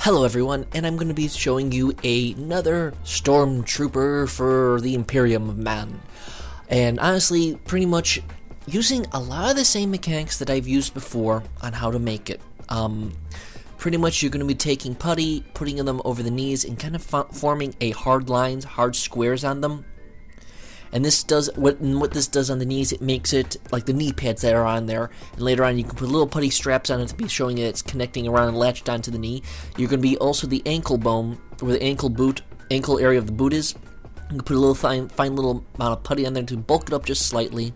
Hello everyone, and I'm going to be showing you another stormtrooper for the Imperium of Man. And honestly, pretty much using a lot of the same mechanics that I've used before on how to make it. Pretty much you're going to be taking putty, putting them over the knees, and kind of forming a hard lines, hard squares on them. And this does what this does on the knees. It makes it like the knee pads that are on there, and later on you can put little putty straps on it to be showing it's connecting around and latched onto the knee. You're going to be also the ankle bone, where the ankle area of the boot is. You can put a little fine little amount of putty on there to bulk it up just slightly.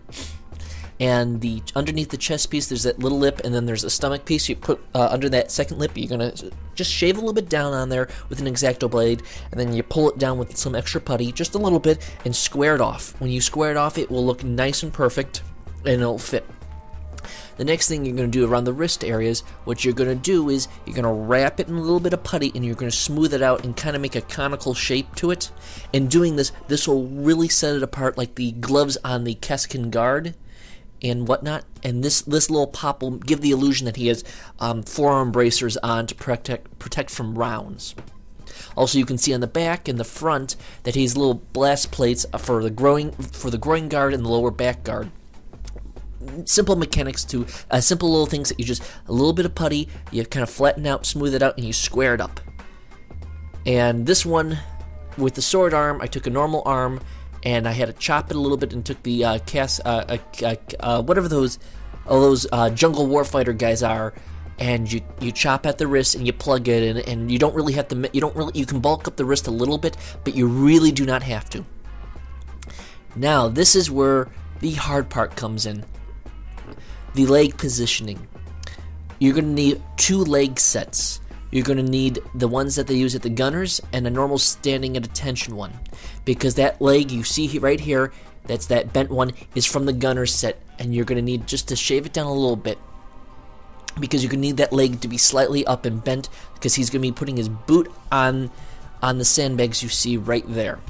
And underneath the chest piece, there's that little lip, and then there's a stomach piece. You put under that second lip. You're gonna just shave a little bit down on there with an X-Acto blade, and then you pull it down with some extra putty, just a little bit, and square it off. When you square it off, it will look nice and perfect, and it'll fit. The next thing you're going to do around the wrist areas, what you're going to do is you're going to wrap it in a little bit of putty, and you're going to smooth it out and kind of make a conical shape to it. And doing this will really set it apart, like the gloves on the Keskin guard and whatnot. And this little pop will give the illusion that he has forearm bracers on to protect from rounds. Also, you can see on the back and the front that he has little blast plates for the groin guard and the lower back guard. Simple mechanics to simple little things that you just a little bit of putty, you kind of flatten out, smooth it out, and you square it up. And this one with the sword arm, I took a normal arm, and I had to chop it a little bit and took the whatever those jungle warfighter guys are, and you chop at the wrist and you plug it in, and you don't really have to. You can bulk up the wrist a little bit, but you really do not have to. Now this is where the hard part comes in. The leg positioning. You're going to need 2 leg sets. You're going to need the ones that they use at the gunners and a normal standing at attention one. Because that leg you see right here, that's that bent one, is from the gunner set. And you're going to need just to shave it down a little bit. Because you're going to need that leg to be slightly up and bent, because he's going to be putting his boot on the sandbags you see right there.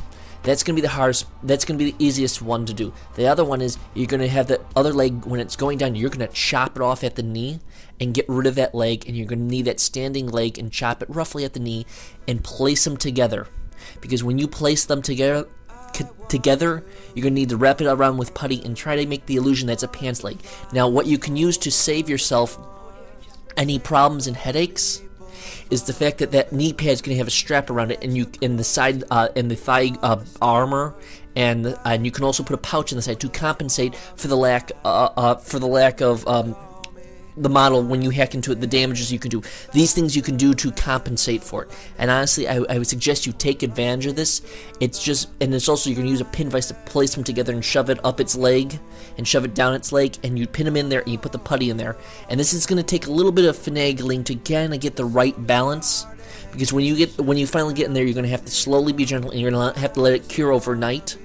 That's going to be the hardest, that's going to be the easiest one to do. The other one is you're going to have the other leg, when it's going down, you're going to chop it off at the knee and get rid of that leg, and you're going to need that standing leg and chop it roughly at the knee and place them together. Because when you place them together, you're going to need to wrap it around with putty and try to make the illusion that's a pants leg. Now, what you can use to save yourself any problems and headaches is the fact that that knee pad is going to have a strap around it, and you in the side in the thigh armor, and you can also put a pouch in the side to compensate for the lack of the model when you hack into it, the damages you can do. These things you can do to compensate for it. And honestly, I would suggest you take advantage of this. It's also you're going to use a pin vise to place them together and shove it up its leg and shove it down its leg, and you pin them in there and you put the putty in there. And this is going to take a little bit of finagling to kind of get the right balance, because when you finally get in there, you're going to have to slowly be gentle, and you're going to have to let it cure overnight.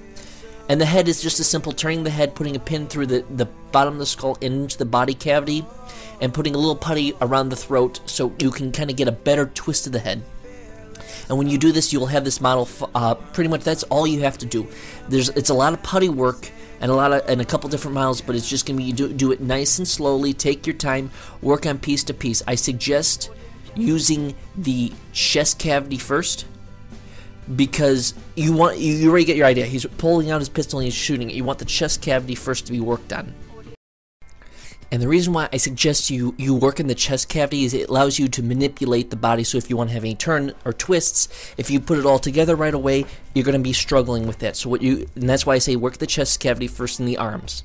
And the head is just as simple, turning the head, putting a pin through the bottom of the skull into the body cavity, and putting a little putty around the throat so you can kind of get a better twist of the head. And when you do this, you'll have this model, pretty much that's all you have to do. It's a lot of putty work and a couple different models, but it's just going to be do it nice and slowly, take your time, work on piece to piece. I suggest using the chest cavity first, because you already get your idea. He's pulling out his pistol and he's shooting it. You want the chest cavity first to be worked on. And the reason why I suggest you work in the chest cavity is it allows you to manipulate the body. So if you want to have any turn or twists, if you put it all together right away, you're going to be struggling with that. And that's why I say work the chest cavity first in the arms.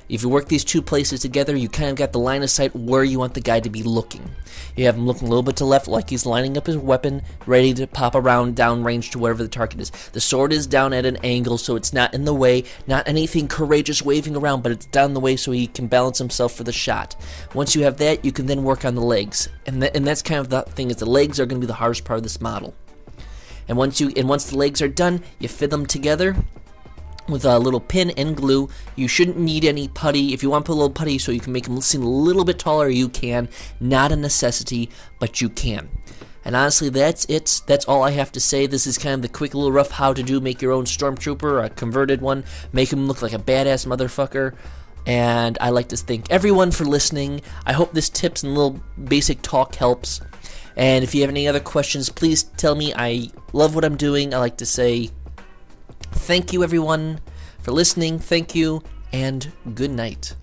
If you work these 2 places together, you kind of got the line of sight where you want the guy to be looking. You have him looking a little bit to the left, like he's lining up his weapon, ready to pop around downrange to whatever the target is. The sword is down at an angle, so it's not in the way, not anything courageous waving around, but it's down the way so he can balance himself for the shot. Once you have that, you can then work on the legs. And that's kind of the thing, is the legs are going to be the hardest part of this model. And once the legs are done, you fit them together with a little pin and glue. You shouldn't need any putty. If you want to put a little putty so you can make them seem a little bit taller, you can. Not a necessity, but you can. And honestly, that's it. That's all I have to say. This is kind of the quick little rough how to do. Make your own stormtrooper, a converted one. Make him look like a badass motherfucker. And I like to thank everyone for listening. I hope this tips and little basic talk helps. And if you have any other questions, please tell me. I love what I'm doing. I like to say thank you, everyone, for listening. Thank you, and good night.